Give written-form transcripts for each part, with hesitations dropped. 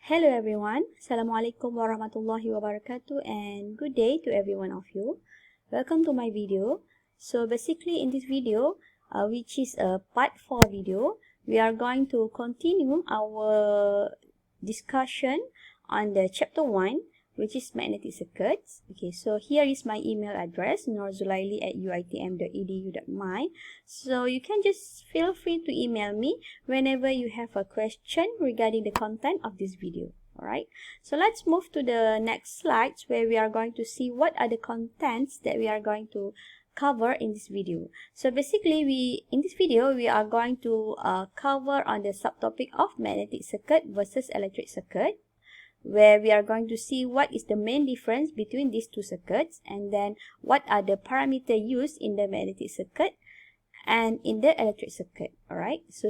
Hello everyone, Assalamualaikum warahmatullahi wabarakatuh and good day to every one of you. Welcome to my video. So basically in this video, which is a part 4 video, we are going to continue our discussion on the chapter 1, which is magnetic circuits. Okay, so here is my email address, norzulaili@uitm.edu.my. So you can just feel free to email me whenever you have a question regarding the content of this video. Alright, so let's move to the next slides where we are going to see what are the contents that we are going to cover in this video. So basically in this video we are going to cover on the subtopic of magnetic circuit versus electric circuit, where we are going to see what is the main difference between these two circuits, and then what are the parameters used in the magnetic circuit and in the electric circuit. Alright, so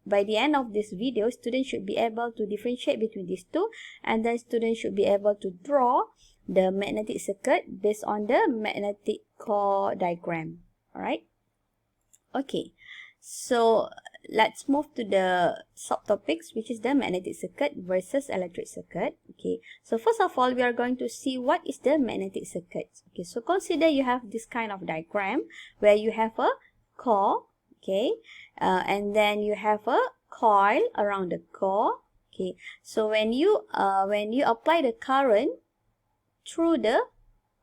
by the end of this video, students should be able to differentiate between these two, and then students should be able to draw the magnetic circuit based on the magnetic core diagram. Alright, okay, so let's move to the subtopics, which is the magnetic circuit versus electric circuit. Okay, so first of all, we are going to see what is the magnetic circuit. Okay, so consider you have this kind of diagram where you have a core, okay, and then you have a coil around the core. Okay, so when you apply the current through the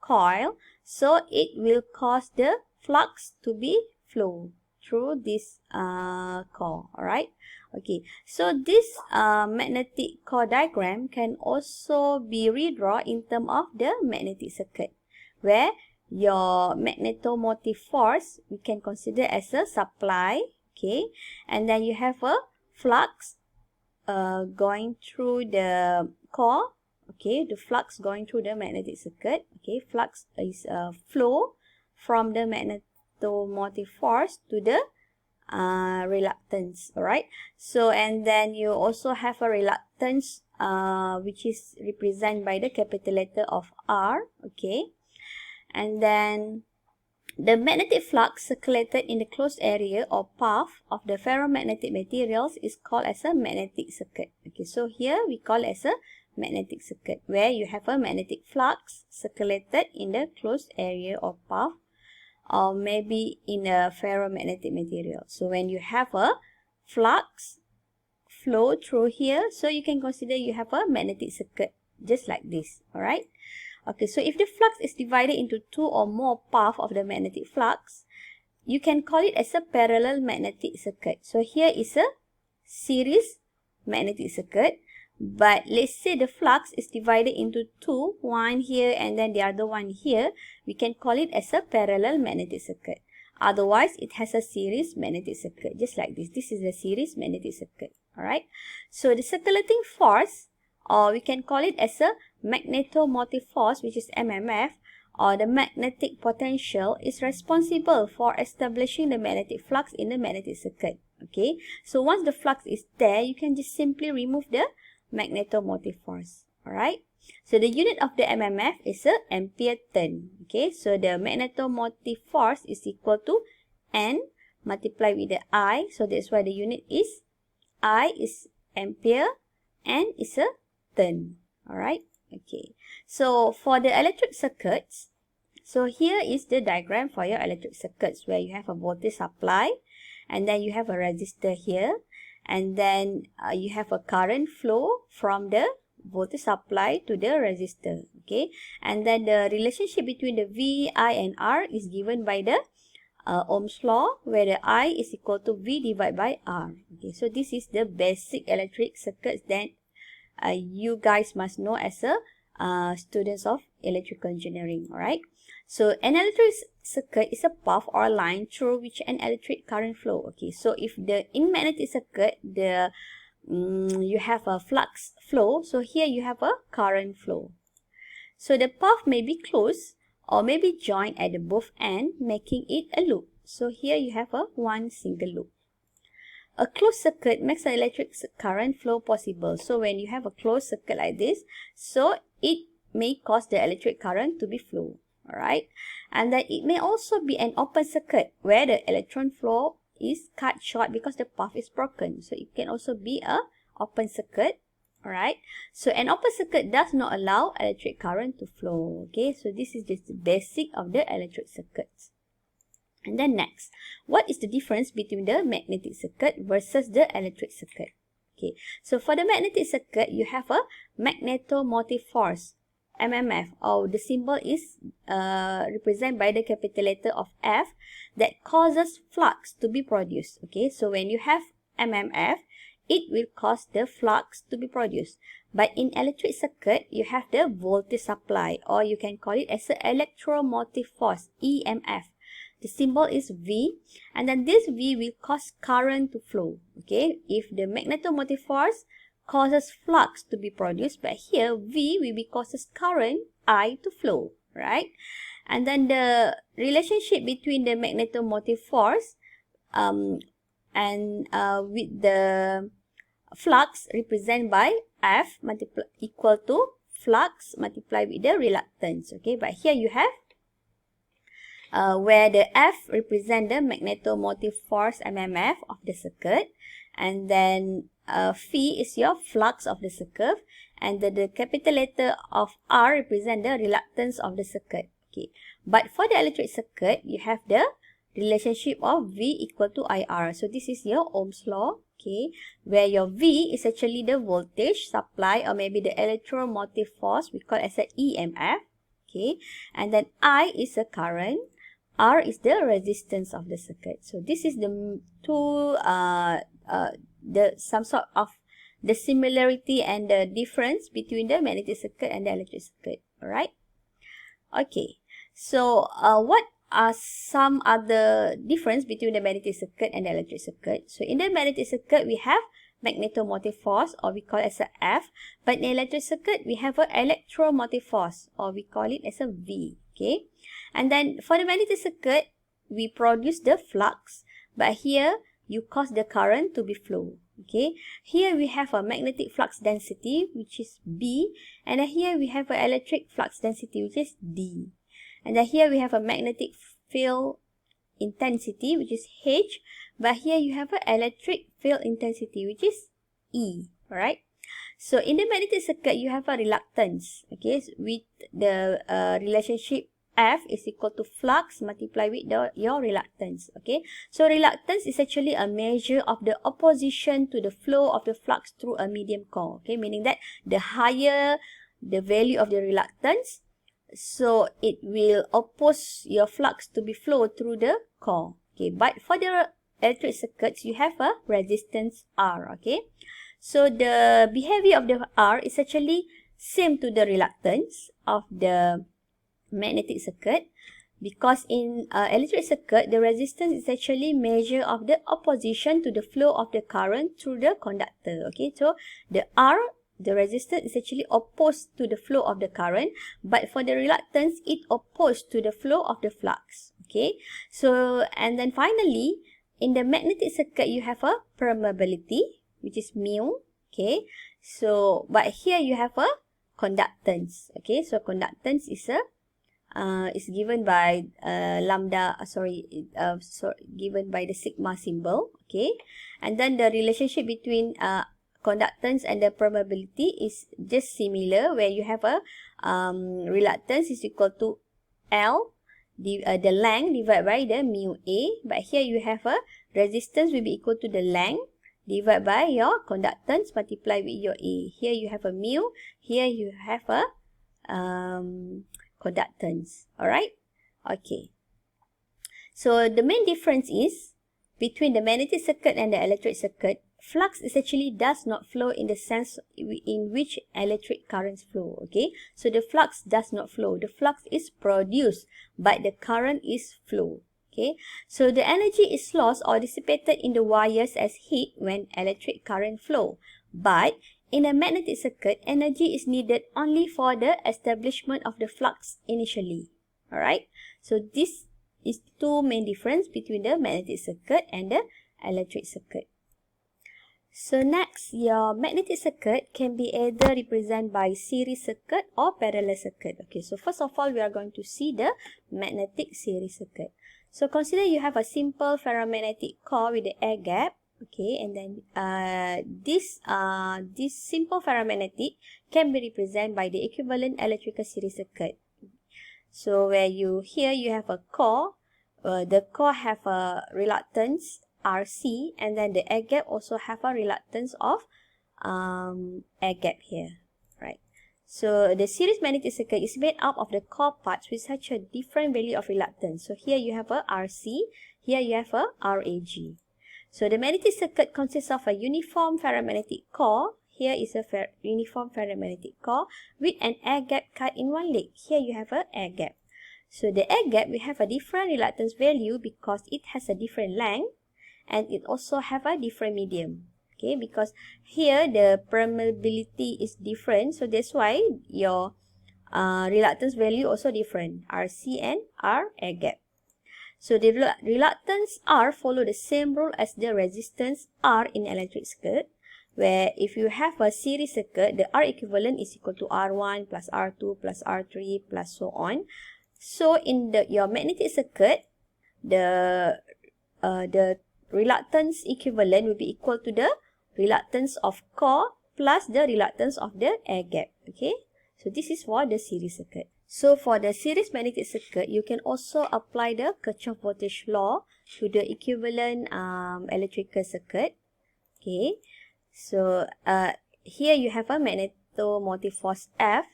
coil, so it will cause the flux to be flow through this core. Alright, okay, so this magnetic core diagram can also be redrawn in terms of the magnetic circuit, where your magnetomotive force we can consider as a supply, okay, and then you have a flux going through the core. Okay, the flux going through the magnetic circuit. Okay, flux is a flow from the magnetomotive force to the reluctance. Alright, so and then you also have a reluctance which is represented by the capital letter of R. Okay, and then the magnetic flux circulated in the closed area or path of the ferromagnetic materials is called as a magnetic circuit. Okay, so here we call it as a magnetic circuit, where you have a magnetic flux circulated in the closed area or path, or maybe in a ferromagnetic material. So when you have a flux flow through here, so you can consider you have a magnetic circuit just like this. Alright, okay, so if the flux is divided into two or more paths of the magnetic flux, you can call it as a parallel magnetic circuit. So here is a series magnetic circuit, but let's say the flux is divided into two, one here and then the other one here, we can call it as a parallel magnetic circuit. Otherwise, it has a series magnetic circuit, just like this. This is a series magnetic circuit. Alright, so the circulating force, or we can call it as a magnetomotive force, which is MMF, or the magnetic potential, is responsible for establishing the magnetic flux in the magnetic circuit. Okay, so once the flux is there, you can just simply remove the magnetomotive force. Alright, so the unit of the MMF is a ampere turn. Okay, so the magnetomotive force is equal to N multiplied with the I, so that's why the unit is I is ampere, N is a turn. Alright, okay, so for the electric circuits, so here is the diagram for your electric circuits, where you have a voltage supply, and then you have a resistor here, and then you have a current flow from the voltage supply to the resistor. Okay, and then the relationship between the V, I and R is given by the Ohm's law, where the I is equal to V divided by R. Okay, so this is the basic electric circuits that you guys must know as a students of electrical engineering. Alright, so an electric circuit is a path or line through which an electric current flow. Okay, so if in magnetic circuit you have a flux flow, so here you have a current flow. So the path may be closed or may be joined at the both ends, making it a loop. So here you have a one single loop. A closed circuit makes an electric current flow possible. So when you have a closed circuit like this, so it may cause the electric current to be flow. Alright, and then it may also be an open circuit where the electron flow is cut short because the path is broken. So it can also be a open circuit. Alright, so an open circuit does not allow electric current to flow. Okay, so this is just the basic of the electric circuits. And then next, what is the difference between the magnetic circuit versus the electric circuit? Okay, so for the magnetic circuit, you have a magnetomotive force, MMF, or the symbol is represented by the capital letter of F, that causes flux to be produced. Okay, so when you have MMF, it will cause the flux to be produced. But in electric circuit, you have the voltage supply, or you can call it as an electromotive force, EMF. The symbol is V, and then this V will cause current to flow. Okay, if the magnetomotive force causes flux to be produced, but here V will be causes current I to flow, right? And then the relationship between the magnetomotive force with the flux represented by F equal to flux multiplied with the reluctance. Okay, but here you have where the F represent the magnetomotive force MMF of the circuit, and then phi is your flux of the circuit, and the capital letter of R represent the reluctance of the circuit. Okay, but for the electric circuit, you have the relationship of V equal to IR. So this is your Ohm's law. Okay, where your V is actually the voltage supply, or maybe the electromotive force we call as a EMF. Okay, and then I is a current, R is the resistance of the circuit. So this is the two some sort of the similarity and the difference between the magnetic circuit and the electric circuit. Alright. Okay. So what are some other difference between the magnetic circuit and the electric circuit? So in the magnetic circuit, we have magnetomotive force, or we call it as a F. But in the electric circuit, we have an electromotive force, or we call it as a V. Okay. And then for the magnetic circuit, we produce the flux, but here you cause the current to be flow. Okay, here we have a magnetic flux density, which is B, and then here we have an electric flux density, which is D. And then here we have a magnetic field intensity, which is H, but here you have an electric field intensity, which is E. Alright. So in the magnetic circuit, you have a reluctance. Okay, so with the relationship F is equal to flux multiplied with your reluctance. Okay, so reluctance is actually a measure of the opposition to the flow of the flux through a medium core. Okay, meaning that the higher the value of the reluctance, so it will oppose your flux to be flowed through the core. Okay, but for the electric circuits, you have a resistance R. Okay, so the behavior of the R is actually same to the reluctance of the magnetic circuit, because in electric circuit, the resistance is actually measure of the opposition to the flow of the current through the conductor. Okay, so the R, the resistance, is actually opposed to the flow of the current, but for the reluctance, it opposed to the flow of the flux. Okay, so and then finally, in the magnetic circuit, you have a permeability, which is mu. Okay, so but here you have a conductance. Okay, so conductance is a is given by given by the sigma symbol. Okay, and then the relationship between conductance and the permeability is just similar, where you have a reluctance is equal to L, the length divided by the mu A, but here you have a resistance will be equal to the length divided by your conductance multiplied with your A. Here you have a mu, here you have a conductance. Alright, okay, so the main difference is between the magnetic circuit and the electric circuit, flux is actually does not flow in the sense in which electric currents flow. Okay, so the flux does not flow, the flux is produced, but the current is flow. Okay, so the energy is lost or dissipated in the wires as heat when electric current flow, but in a magnetic circuit, energy is needed only for the establishment of the flux initially. Alright, so this is two main difference between the magnetic circuit and the electric circuit. So next, your magnetic circuit can be either represented by series circuit or parallel circuit. Okay, so first of all, we are going to see the magnetic series circuit. So consider you have a simple ferromagnetic core with the air gap. Okay, and then this simple ferromagnetic can be represented by the equivalent electrical series circuit. So where here you have a core, the core have a reluctance RC, and then the air gap also have a reluctance of air gap here, right? So the series magnetic circuit is made up of the core parts with such a different value of reluctance. So here you have a RC, here you have a RAG. So the magnetic circuit consists of a uniform ferromagnetic core. Here is a uniform ferromagnetic core with an air gap cut in one leg. Here you have a air gap. So the air gap will have a different reluctance value because it has a different length and it also have a different medium. Okay, because here the permeability is different, so that's why your reluctance value also different, RC and R air gap. So the reluctance R follow the same rule as the resistance R in electric circuit, where if you have a series circuit, the R equivalent is equal to R1 plus R2 plus R3 plus so on. So in your magnetic circuit, the reluctance equivalent will be equal to the reluctance of core plus the reluctance of the air gap. Okay, so this is for the series circuit. So for the series magnetic circuit, you can also apply the Kirchhoff voltage law to the equivalent electrical circuit. Okay, so here you have a magnetomotive force F,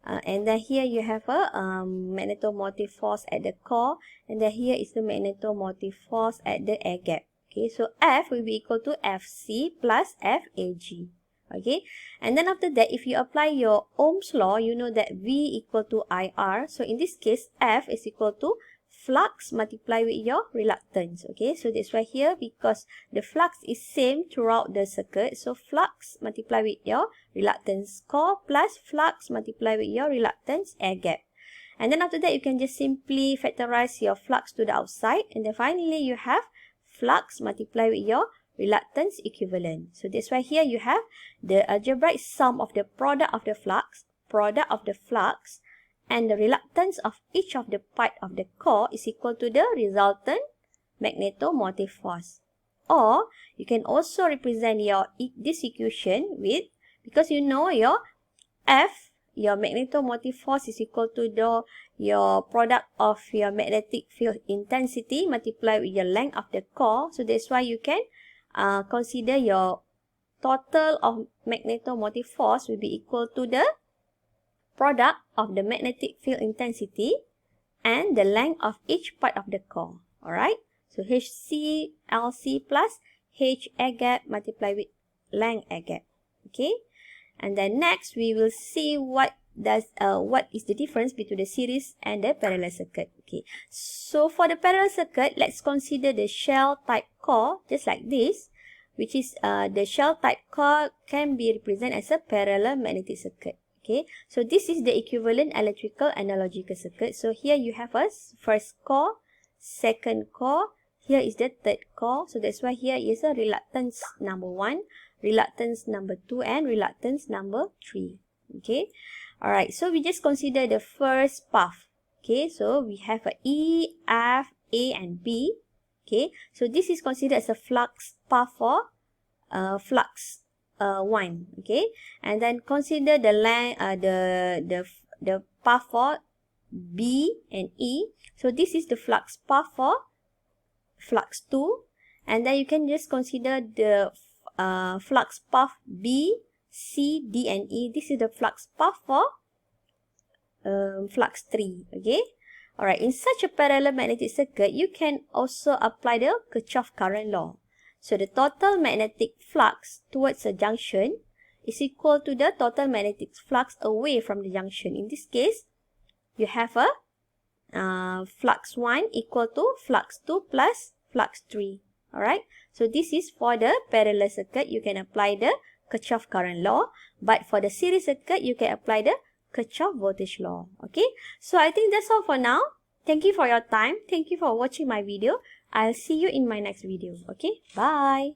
and then here you have a magnetomotive force at the core, and then here is the magnetomotive force at the air gap. Okay, so F will be equal to Fc plus Fag. Okay, and then after that, if you apply your Ohm's law, you know that V equal to IR. So in this case, F is equal to flux multiplied with your reluctance. Okay, so that's why here, because the flux is same throughout the circuit, so flux multiplied with your reluctance core plus flux multiplied with your reluctance air gap. And then after that, you can just simply factorize your flux to the outside, and then finally you have flux multiplied with your reluctance equivalent. So that's why here you have the algebraic sum of the product of the flux, and the reluctance of each of the part of the core is equal to the resultant magnetomotive force. Or you can also represent this equation with, because you know your F, your magnetomotive force is equal to your product of your magnetic field intensity multiplied with your length of the core. So that's why you can consider your total of magnetomotive force will be equal to the product of the magnetic field intensity and the length of each part of the core. Alright, so HC LC plus H air gap multiplied with length air gap. Okay, and then next we will see what is the difference between the series and the parallel circuit. Okay, so for the parallel circuit, let's consider the shell type core, just like this, which is the shell type core can be represented as a parallel magnetic circuit. Okay, so this is the equivalent electrical analogical circuit. So here you have a first core, second core, here is the third core. So that's why here is a reluctance number 1, reluctance number 2, and reluctance number 3. Okay, alright, so we just consider the first path. Okay, so we have a E, F, A, and B. Okay, so this is considered as a flux path for flux 1. Okay, and then consider the length, the path for B and E. So this is the flux path for flux 2, and then you can just consider the flux path B, C, D, and E. This is the flux path for flux 3. Okay, alright, in such a parallel magnetic circuit, you can also apply the Kirchhoff Current Law. So the total magnetic flux towards a junction is equal to the total magnetic flux away from the junction. In this case, you have a flux 1 equal to flux 2 plus flux 3. Alright, so this is for the parallel circuit. You can apply the Kirchhoff Current Law, but for the series circuit, you can apply the Kirchhoff Voltage Law. Okay, so I think that's all for now. Thank you for your time. Thank you for watching my video. I'll see you in my next video. Okay, bye.